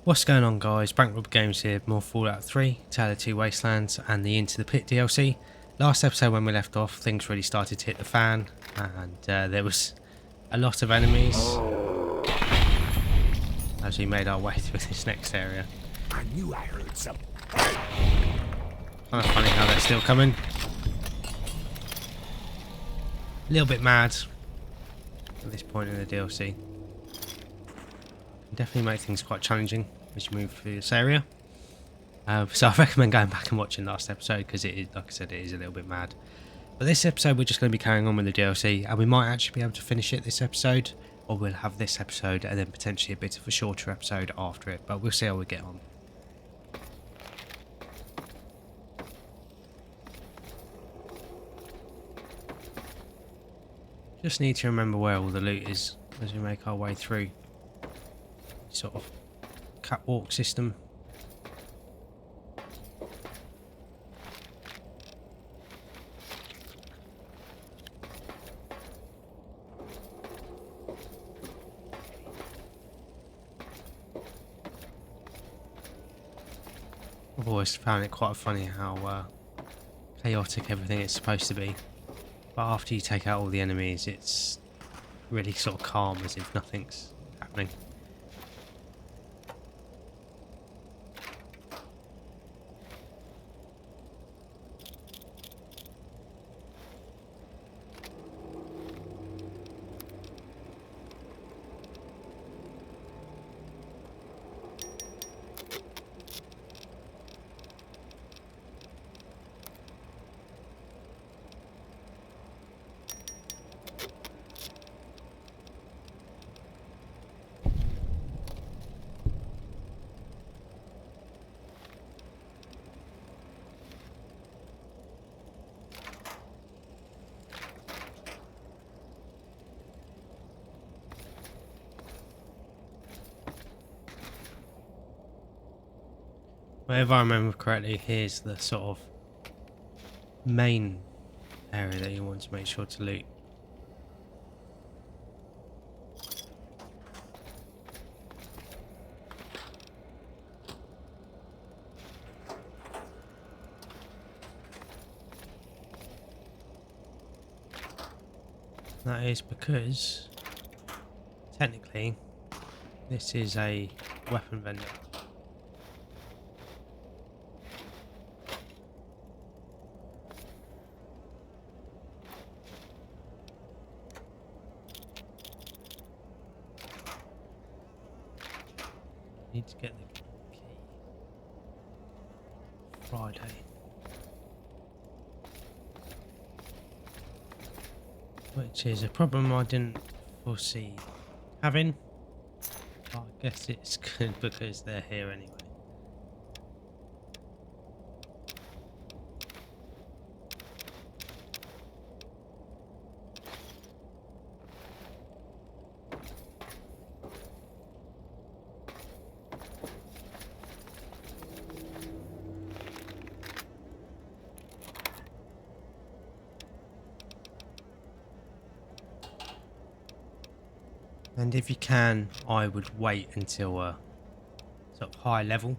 What's going on, guys? Bankrupt Games here, more Fallout 3, Tale of Two Wastelands and the Into the Pit DLC. Last episode when we left off, things really started to hit the fan and there was a lot of enemies as we made our way through this next area. I knew I heard something. Kind of funny how they're still coming. A little bit mad at this point in the DLC. Definitely make things quite challenging as you move through this area. So I recommend going back and watching last episode because it is, like I said, it is a little bit mad. But this episode we're just going to be carrying on with the DLC, and we might actually be able to finish it this episode, or we'll have this episode and then potentially a bit of a shorter episode after it, but we'll see how we get on. Just need to remember where all the loot is as we make our way through. Sort of catwalk system. I've always found it quite funny how chaotic everything is supposed to be, but after you take out all the enemies it's really sort of calm, as if nothing's happening. Well, if I remember correctly, here's the sort of main area that you want to make sure to loot. That is because technically this is a weapon vendor. Need to get the key. Friday. Which is a problem I didn't foresee having. But I guess it's good because they're here anyway. And if you can, I would wait until a sort of high level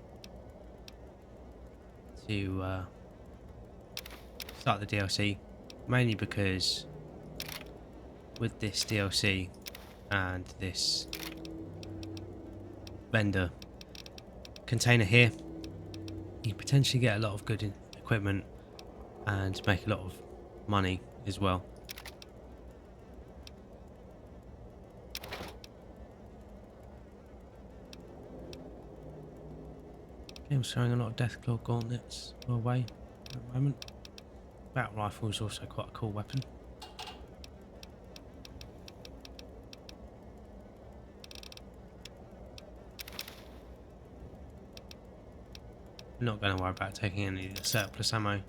to start the DLC, mainly because with this DLC and this vendor container here, you potentially get a lot of good equipment and make a lot of money as well. Game's throwing a lot of Deathclaw gauntlets away at the moment. Battle rifle is also quite a cool weapon. I'm not going to worry about taking any of the surplus ammo.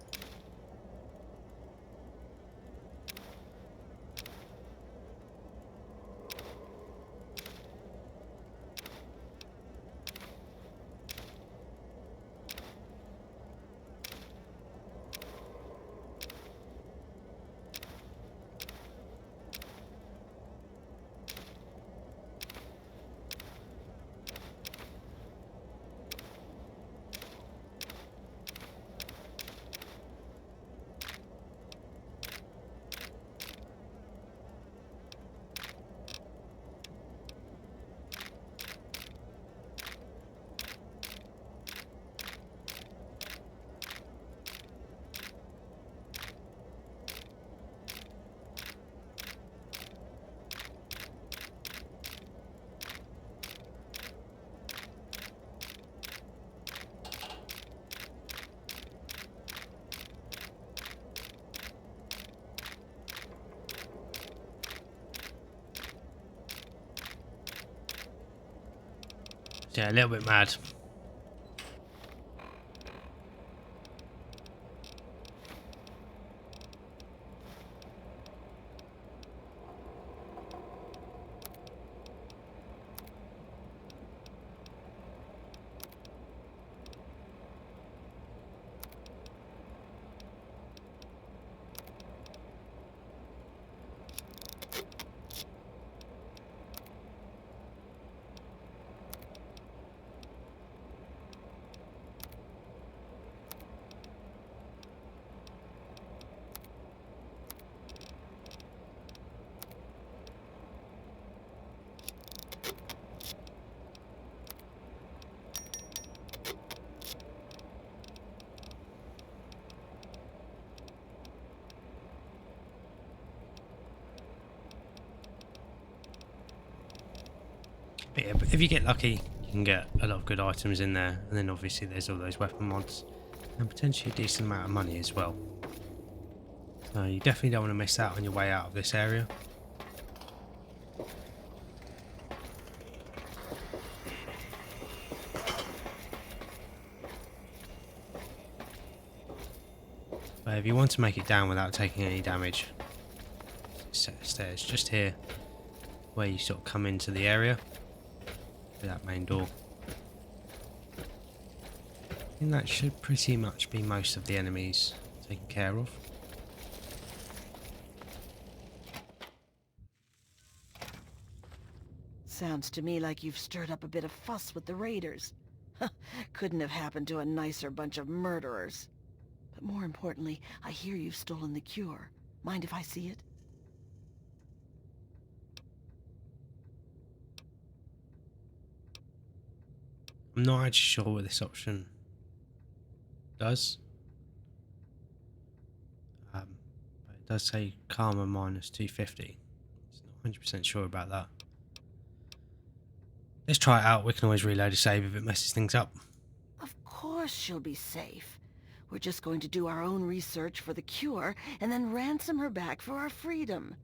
Yeah, a little bit mad. But yeah, but if you get lucky, you can get a lot of good items in there, and then obviously there's all those weapon mods, and potentially a decent amount of money as well. So you definitely don't want to miss out on your way out of this area. But if you want to make it down without taking any damage, set of stairs just here, where you sort of come into the area. That main door. I think that should pretty much be most of the enemies taken care of. Sounds to me like you've stirred up a bit of fuss with the raiders. Couldn't have happened to a nicer bunch of murderers. But more importantly, I hear you've stolen the cure. Mind if I see it? I'm not actually sure what this option does. But it does say karma minus 250. It's not 100% sure about that. Let's try it out. We can always reload a save if it messes things up. Of course she'll be safe. We're just going to do our own research for the cure and then ransom her back for our freedom.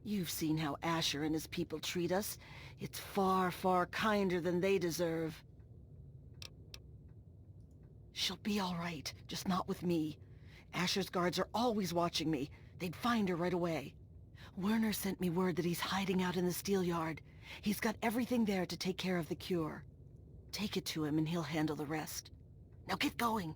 You've seen how Asher and his people treat us. It's far, far kinder than they deserve. She'll be all right, just not with me. Asher's guards are always watching me. They'd find her right away. Werner sent me word that he's hiding out in the steel yard. He's got everything there to take care of the cure. Take it to him and he'll handle the rest. Now get going.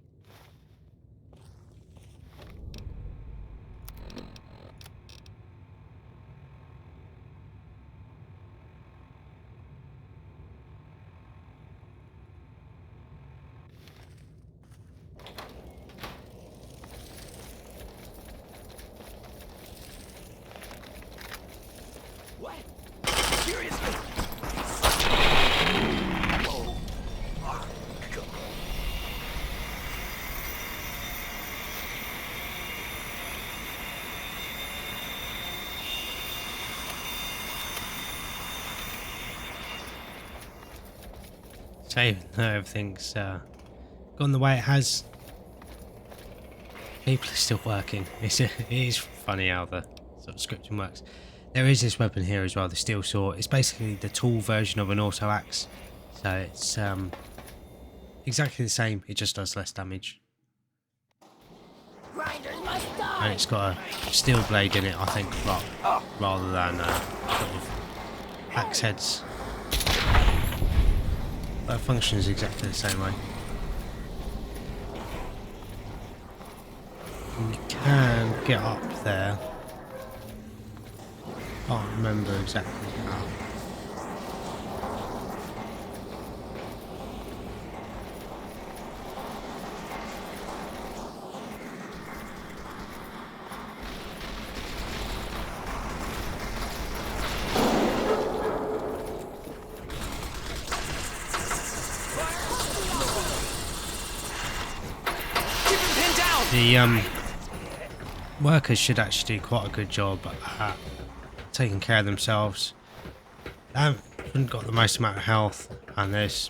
What? Seriously? Whoa. Ah, God. So even though everything's gone the way it has, people are still working. It is funny how the sort of scripting works. There is this weapon here as well, the steel saw. It's basically the tool version of an auto axe. So it's exactly the same, it just does less damage. Grinders must die. And it's got a steel blade in it, I think, rather than sort of axe heads. But it functions exactly the same way. And you can get up there. Can't remember exactly how. The workers should actually do quite a good job at taking care of themselves. They haven't got the most amount of health, and this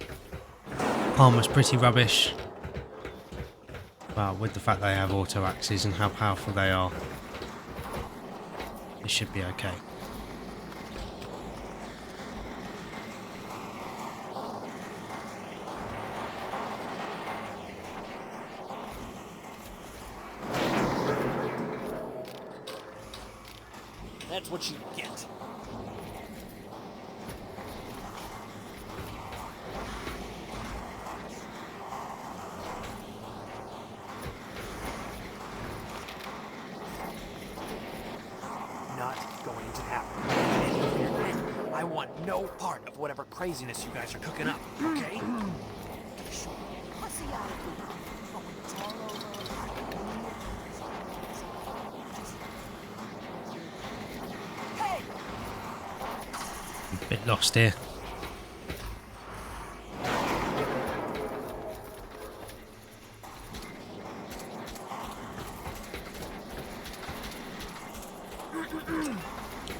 armor's pretty rubbish. But with the fact they have auto axes and how powerful they are, it should be okay. That's what you get. Not going to happen. I want no part of whatever craziness you guys are cooking up, okay? Pussy out of here. But when it's all over, hey! A bit lost here.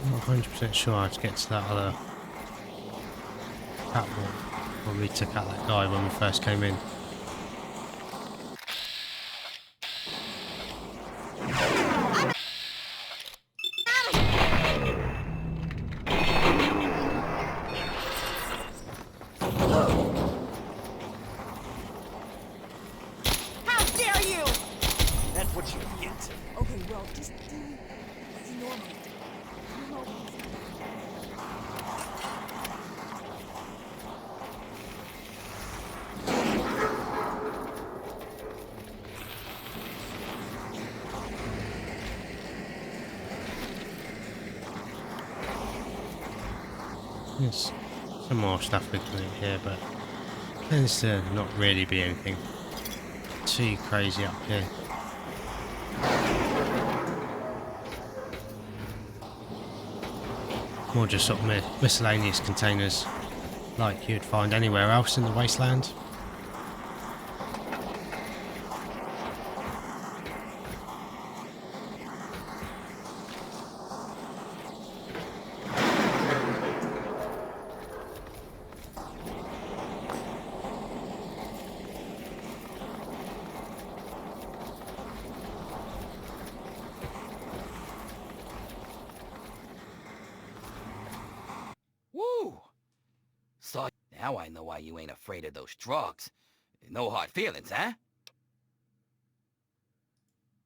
I'm not 100% sure how to get to that other platform when we took out that guy when we first came in. How dare you! That's what you get. Okay, well, just do as you normally do. You know, There's some more stuff we can do here, but tends to not really be anything too crazy up here. More just sort of miscellaneous containers like you'd find anywhere else in the Wasteland. Woo! So now I know why you ain't afraid of those drugs. No hard feelings, huh?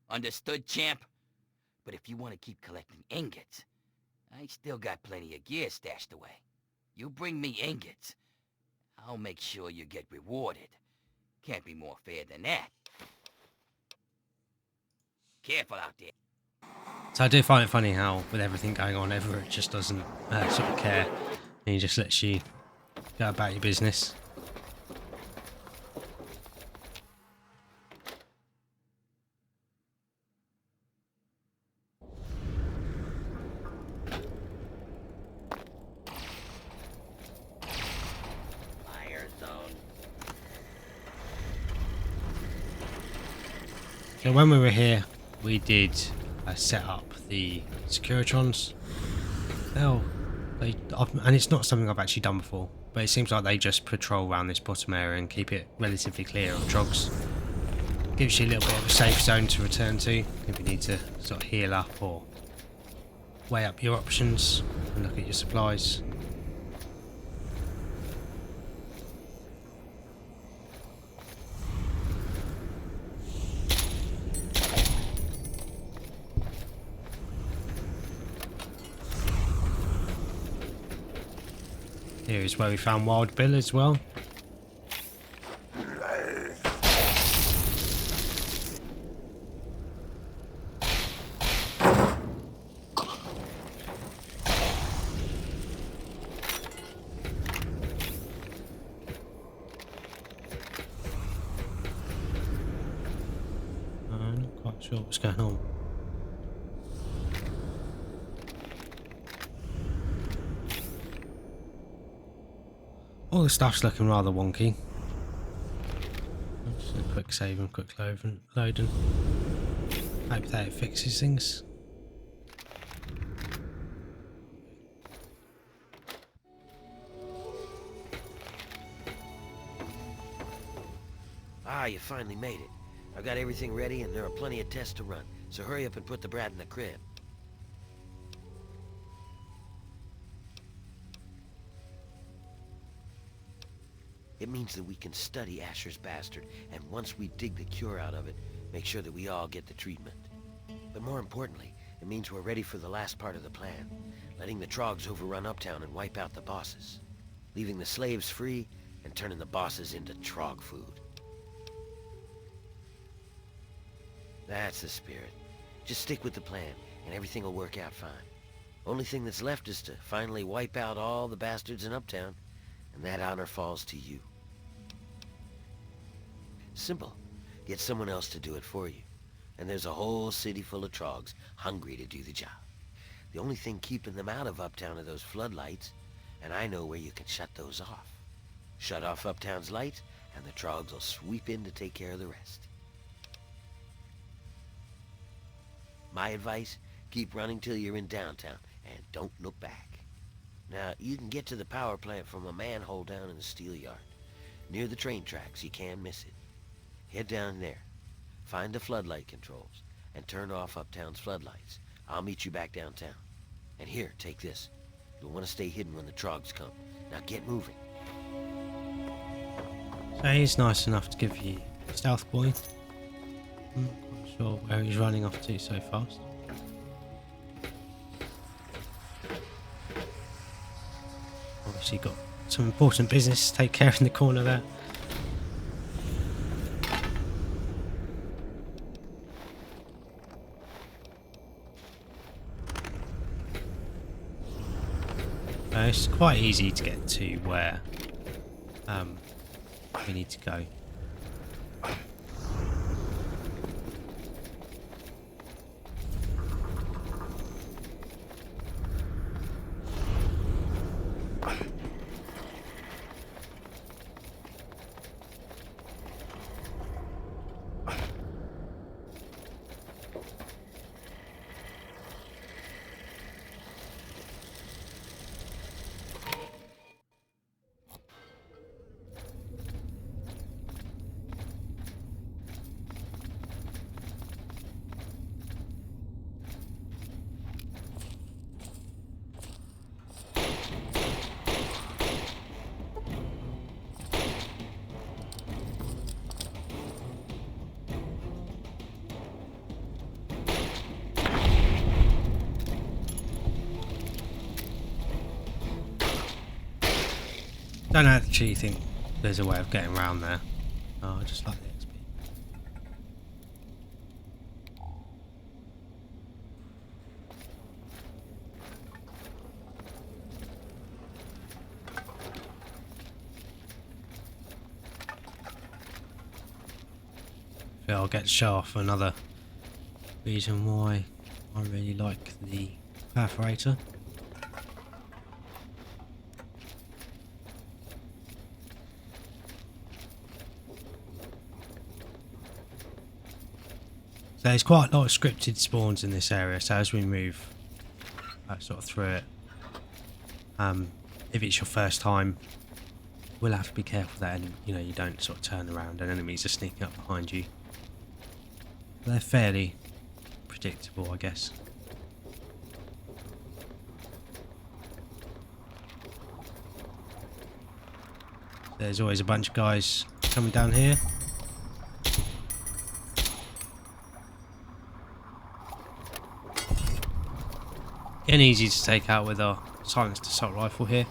Understood, champ? But if you want to keep collecting ingots, I still got plenty of gear stashed away. You bring me ingots, I'll make sure you get rewarded. Can't be more fair than that. Careful out there. So I do find it funny how with everything going on, Everett just doesn't sort of care, and he just lets you go about your business. Fire zone. So when we were here, we did set up the Securitrons. And it's not something I've actually done before, but it seems like they just patrol around this bottom area and keep it relatively clear of drugs. Gives you a little bit of a safe zone to return to if you need to sort of heal up or weigh up your options and look at your supplies. Here is where we found Wild Bill as well. I'm not quite sure what's going on. All the stuff's looking rather wonky. Just a quick save and quick loading. Hope that it fixes things. Ah, you finally made it. I've got everything ready and there are plenty of tests to run, so hurry up and put the brat in the crib. It means that we can study Asher's bastard, and once we dig the cure out of it, make sure that we all get the treatment. But more importantly, It means we're ready for the last part of the plan, letting the Trogs overrun Uptown and wipe out the bosses, leaving the slaves free and turning the bosses into Trog food. That's the spirit. Just stick with the plan, and everything will work out fine. Only thing that's left is to finally wipe out all the bastards in Uptown, and that honor falls to you. Simple. Get someone else to do it for you. And there's a whole city full of Trogs hungry to do the job. The only thing keeping them out of Uptown are those floodlights, and I know where you can shut those off. Shut off Uptown's lights, and the Trogs will sweep in to take care of the rest. My advice, keep running till you're in downtown, and don't look back. Now, you can get to the power plant from a manhole down in the steel yard. Near the train tracks, you can't miss it. Head down there, find the floodlight controls, and turn off Uptown's floodlights. I'll meet you back downtown. And here, take this. You'll want to stay hidden when the Trogs come. Now get moving. So he's nice enough to give you stealth boy. I'm not quite sure where he's running off to so fast. Obviously got some important business to take care of in the corner there. It's quite easy to get to where we need to go. Don't actually think there's a way of getting around there. Oh, I just like the XP. I'll get to show off another reason why I really like the perforator. So there's quite a lot of scripted spawns in this area, so as we move sort of through it, if it's your first time, we'll have to be careful that you don't sort of turn around and enemies are sneaking up behind you. They're fairly predictable, I guess. There's always a bunch of guys coming down here. And easy to take out with our silenced assault rifle here.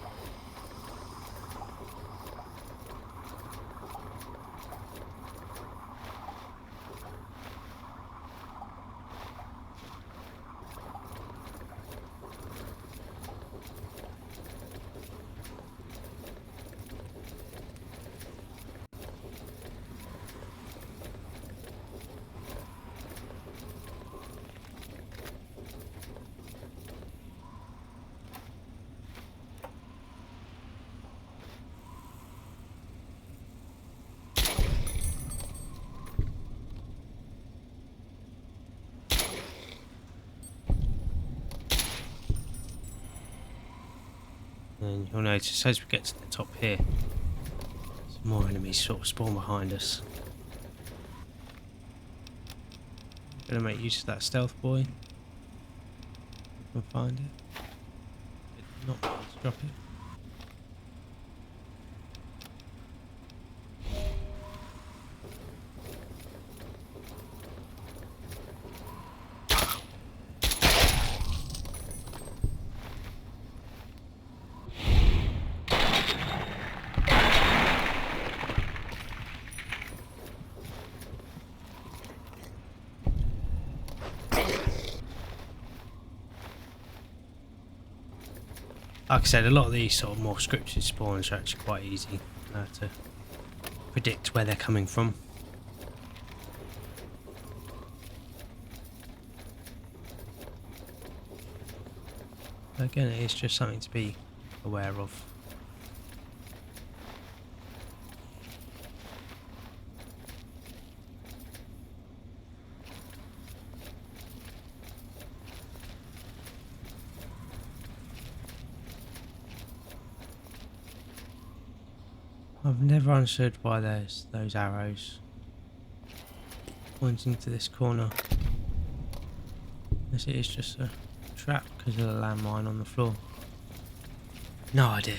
And you'll notice as we get to the top here, some more enemies sort of spawn behind us. Gonna make use of that stealth boy. If I can find it. If not, let's drop it. Like I said, a lot of these sort of more scripted spawns are actually quite easy to predict where they're coming from. Again, it is just something to be aware of. I've never understood why there's those arrows pointing to this corner. Unless it is just a trap because of the landmine on the floor. No idea.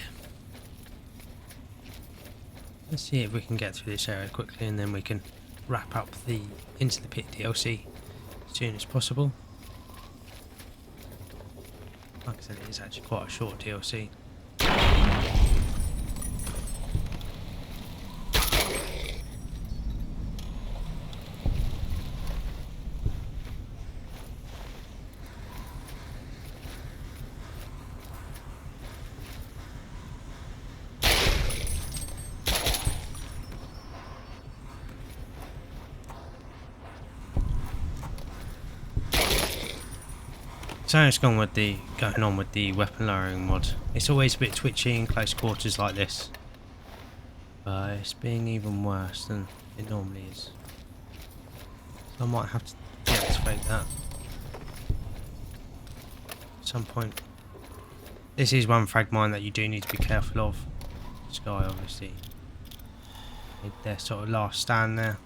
Let's see if we can get through this area quickly and then we can wrap up the Into the Pit DLC as soon as possible. Like I said, it is actually quite a short DLC. So it's going on with the weapon lowering mod. It's always a bit twitchy in close quarters like this, but it's being even worse than it normally is. So I might have to deactivate that at some point. This is one frag mine that you do need to be careful of. This guy obviously made their sort of last stand there.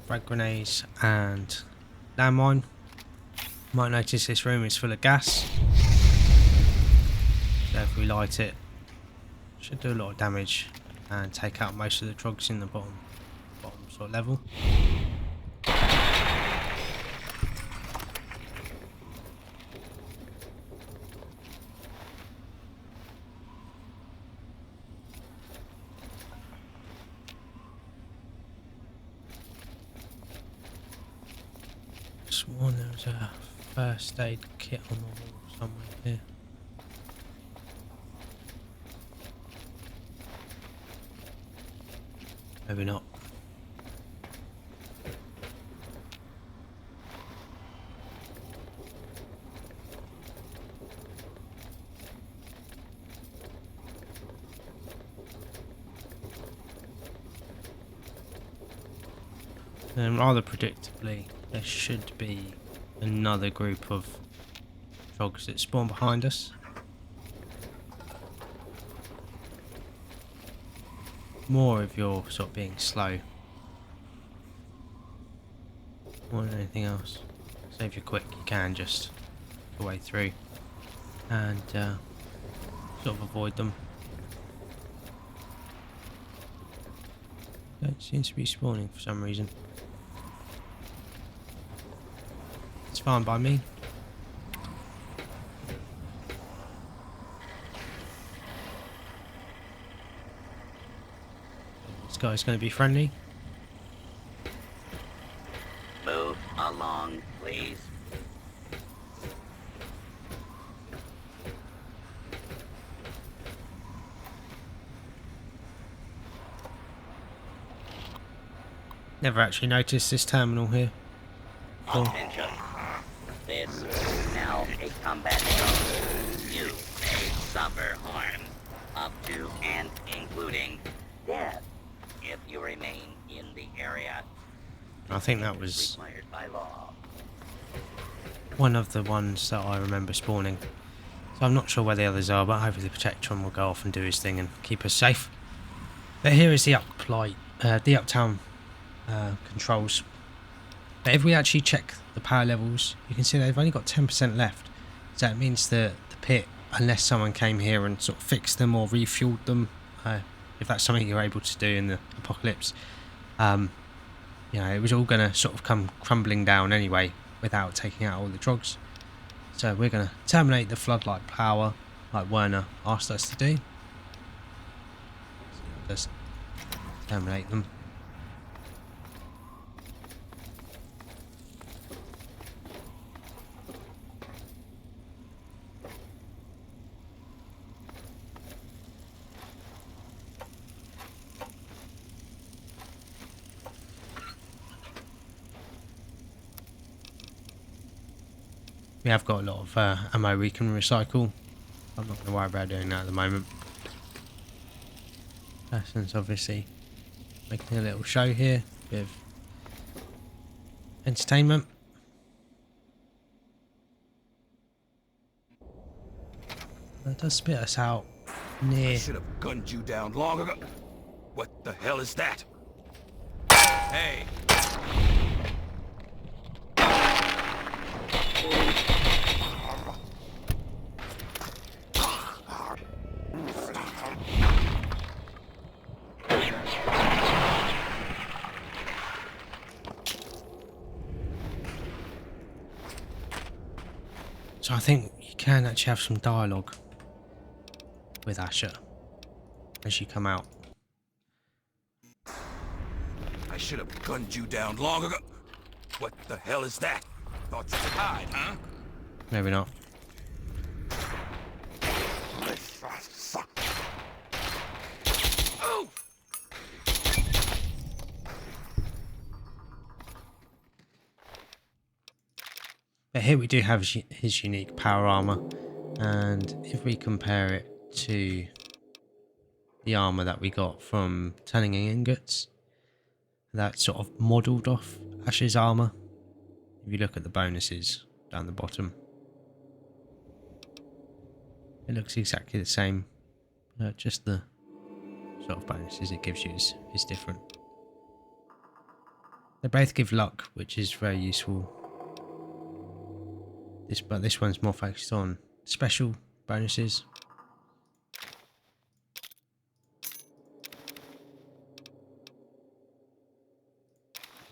Frag grenades and landmine. Might notice this room is full of gas, so if we light it, should do a lot of damage and take out most of the drugs in the bottom sort of level. Sworn there was a first aid kit on the wall somewhere here. Maybe not. And rather predictably, there should be another group of frogs that spawn behind us. More if you're sort of being slow more than anything else. So if you're quick, you can just go way through and sort of avoid them. Don't seem to be spawning for some reason. It's fine by me. This guy's going to be friendly. Move along, please. Never actually noticed this terminal here. Cool. Attention. This is now a combat zone. You may suffer harm, up to and including death, if you remain in the area. I think that was Required by law. one of the ones that I remember spawning. So I'm not sure where the others are, but hopefully the Protectron will go off and do his thing and keep us safe. But here is the uptown controls. But if we actually check the power levels, you can see they've only got 10% left. So that means that the pit, unless someone came here and sort of fixed them or refueled them, if that's something you're able to do in the apocalypse, you know, it was all going to sort of come crumbling down anyway without taking out all the drugs. So we're going to terminate the floodlight power like Werner asked us to do. So just terminate them. We have got a lot of ammo we can recycle. I'm not going to worry about doing that at the moment. Person's obviously making a little show here. Bit of entertainment. That does spit us out near. I should have gunned you down long ago. What the hell is that? Hey! So I think you can actually have some dialogue with Asher as you come out. I should have gunned you down long ago. What the hell is that? Thought you could hide, huh? Maybe not. Oh! But here we do have his unique power armor, and if we compare it to the armor that we got from turning ingots, that's sort of modelled off Ash's armor. If you look at the bonuses down the bottom, it looks exactly the same. Just the sort of bonuses it gives you is different. They both give luck, which is very useful. But this one's more focused on special bonuses.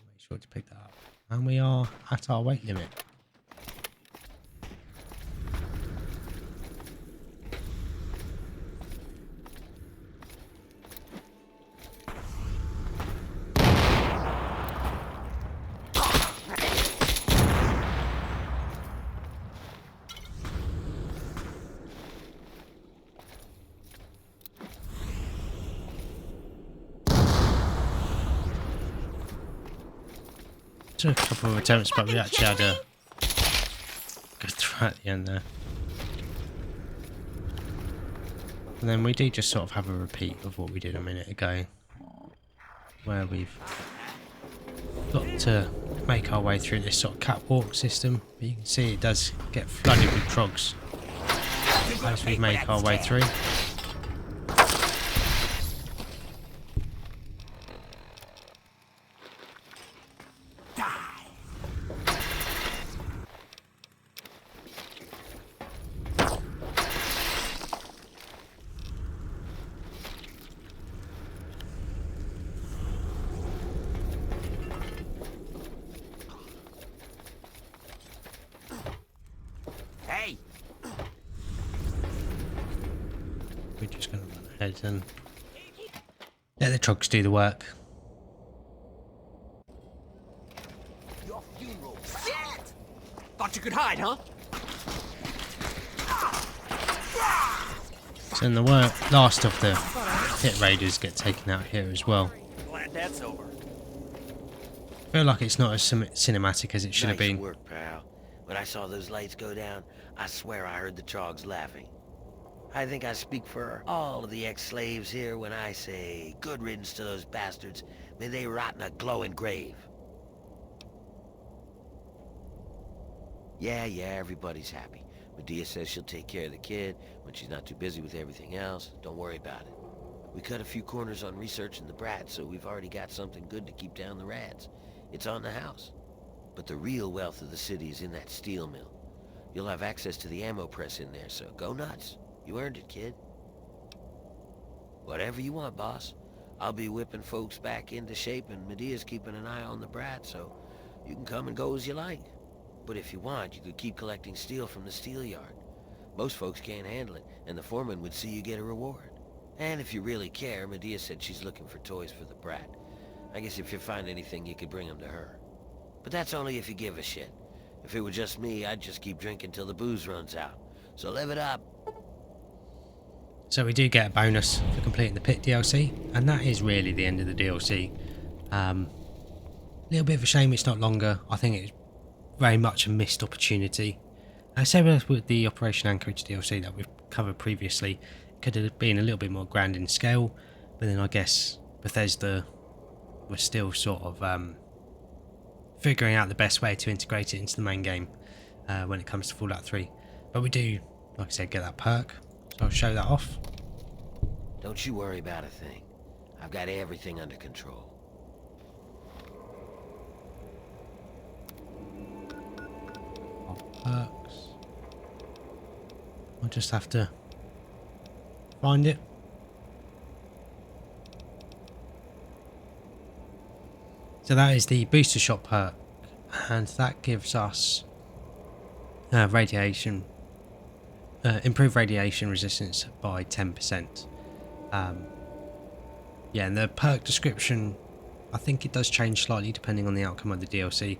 Make sure to pick that up. And we are at our weight limit. Took a couple of attempts, but we actually had a good throw at the end there. And then we do just sort of have a repeat of what we did a minute ago, where we've got to make our way through this sort of catwalk system. But you can see it does get flooded with trogs as we make our way through. Hey! We're just going to run ahead and let the trogs do the work. Your funeral. Shit! Thought you could hide, huh? So in the last of the Pitt raiders get taken out here as well. Glad that's over. I feel like it's not as cinematic as it should have Nice been. work, pal. When I saw those lights go down, I swear I heard the trogs laughing. I think I speak for all of the ex-slaves here when I say, good riddance to those bastards. May they rot in a glowing grave. Yeah, everybody's happy. Medea says she'll take care of the kid when she's not too busy with everything else. Don't worry about it. We cut a few corners on researching the brat, so we've already got something good to keep down the rads. It's on the house. But the real wealth of the city is in that steel mill. You'll have access to the ammo press in there, so go nuts. You earned it, kid. Whatever you want, boss. I'll be whipping folks back into shape, and Medea's keeping an eye on the brat, so you can come and go as you like. But if you want, you could keep collecting steel from the steel yard. Most folks can't handle it, and the foreman would see you get a reward. And if you really care, Medea said she's looking for toys for the brat. I guess if you find anything, you could bring them to her. But that's only if you give a shit. If it were just me, I'd just keep drinking till the booze runs out. So live it up. So we do get a bonus for completing the Pitt DLC, and that is really the end of the DLC. Little bit of a shame it's not longer. I think it's very much a missed opportunity. Same with the Operation Anchorage DLC that we've covered previously. It could have been a little bit more grand in scale, but then I guess Bethesda was still sort of figuring out the best way to integrate it into the main game when it comes to Fallout 3. But we do, like I said, get that perk, so I'll show that off. Don't you worry about a thing. I've got everything under control. Perks. I'll just have to find it. So that is the booster shot perk, and that gives us radiation, improved radiation resistance by 10%. Yeah, and the perk description, I think it does change slightly depending on the outcome of the DLC,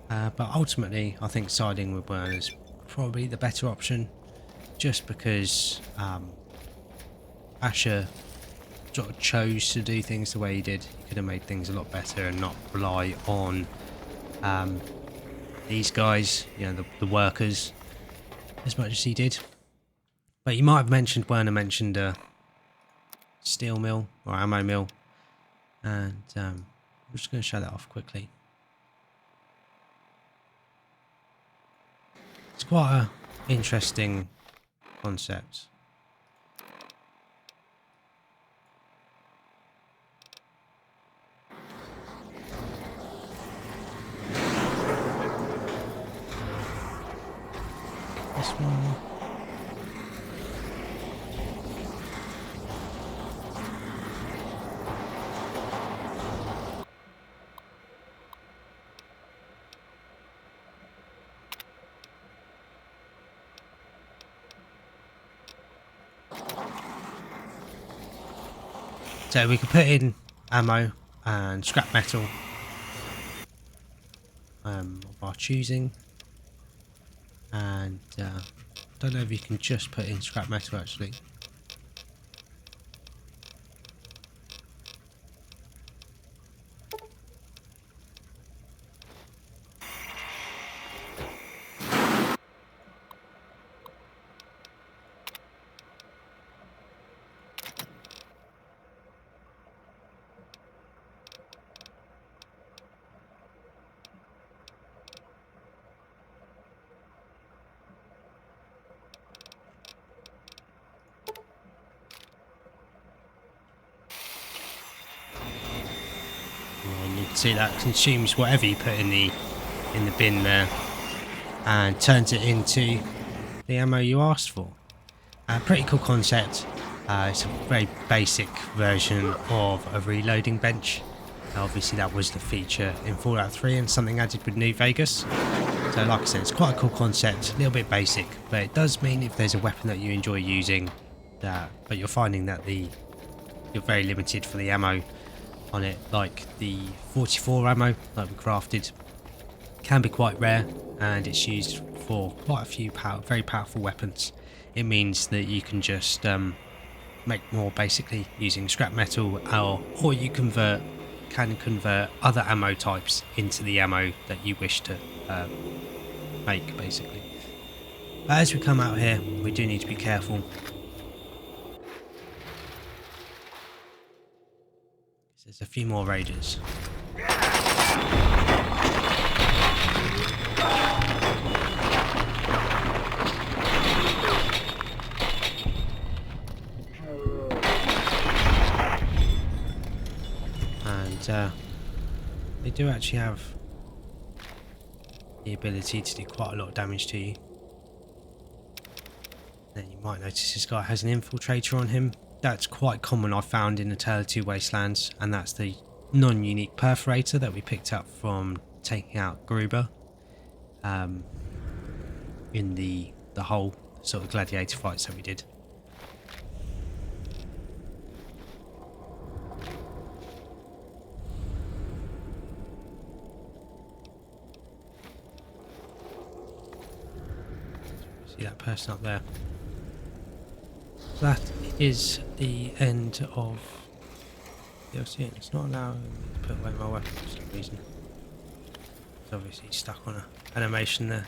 but ultimately I think siding with Werner is probably the better option, just because Asher sort of chose to do things the way he did. He could have made things a lot better and not rely on these guys, you know, the workers, as much as he did. But you might have mentioned, Werner mentioned a steel mill or ammo mill, and I'm just going to show that off quickly. It's quite an interesting concept. This one. So we can put in ammo and scrap metal of our choosing, and don't know if you can just put in scrap metal actually. And you can see that consumes whatever you put in the bin there, and turns it into the ammo you asked for. Pretty cool concept. It's a very basic version of a reloading bench. Obviously that was the feature in Fallout 3 and something added with New Vegas. So like I said, it's quite a cool concept, a little bit basic, but it does mean if there's a weapon that you enjoy using, but you're finding that you're very limited for the ammo on it, like the 44 ammo that we crafted can be quite rare, and it's used for quite a few very powerful weapons. It means that you can just make more basically using scrap metal, or you can convert other ammo types into the ammo that you wish to make basically. But as we come out here, we do need to be careful. There's a few more raiders. And they do actually have the ability to do quite a lot of damage to you. Then you might notice this guy has an infiltrator on him. That's quite common, I found, in the Tale of Two Wastelands, and that's the non-unique perforator that we picked up from taking out Gruber in the whole sort of gladiator fights that we did. See that person up there? That is the end of the DLC. It's not allowing me to put away my weapon for some reason. It's obviously stuck on an animation there.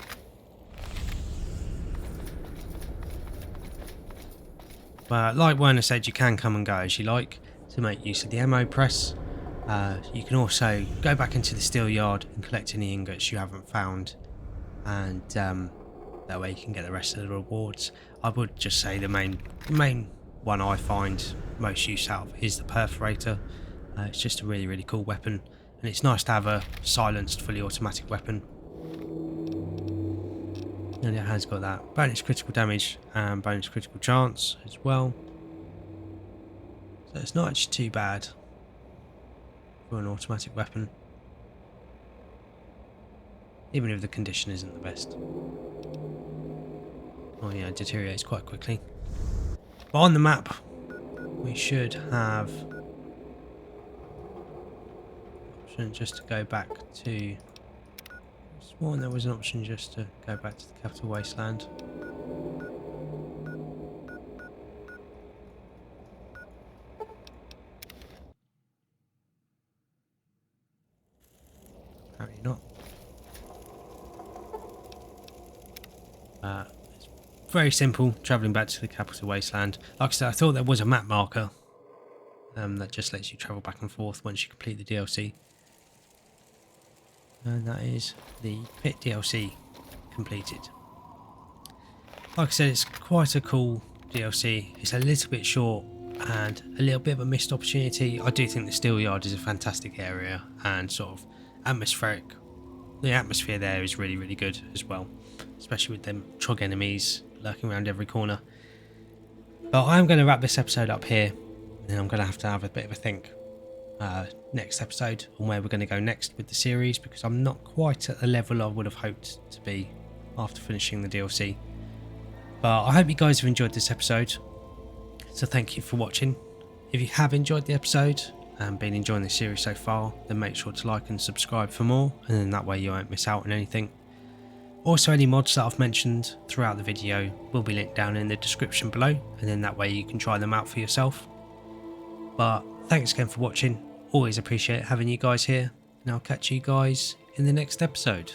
But like Werner said, you can come and go as you like to make use of the ammo press. You can also go back into the steel yard and collect any ingots you haven't found, and that way you can get the rest of the rewards. I would just say the main one I find most use out of is the perforator. It's just a really cool weapon, and it's nice to have a silenced fully automatic weapon. And it has got that bonus critical damage and bonus critical chance as well, so it's not actually too bad for an automatic weapon, even if the condition isn't the best. Oh yeah, it deteriorates quite quickly. But on the map we should have option just to go back to, sworn there was an option just to go back to the capital Wasteland. Apparently not. It's very simple travelling back to the capital Wasteland. Like I said, I thought there was a map marker that just lets you travel back and forth once you complete the DLC. And that is the Pitt DLC completed. Like I said, it's quite a cool DLC. It's a little bit short and a little bit of a missed opportunity. I do think the steel yard is a fantastic area, and sort of atmospheric. The atmosphere there is really good as well, especially with them trog enemies lurking around every corner. But I'm going to wrap this episode up here, and I'm going to have a bit of a think next episode on where we're going to go next with the series, because I'm not quite at the level I would have hoped to be after finishing the DLC. But I hope you guys have enjoyed this episode, so thank you for watching. If you have enjoyed the episode and been enjoying the series so far, then make sure to like and subscribe for more, and then that way you won't miss out on anything. Also, any mods that I've mentioned throughout the video will be linked down in the description below, and then that way you can try them out for yourself. But thanks again for watching, always appreciate having you guys here, and I'll catch you guys in the next episode.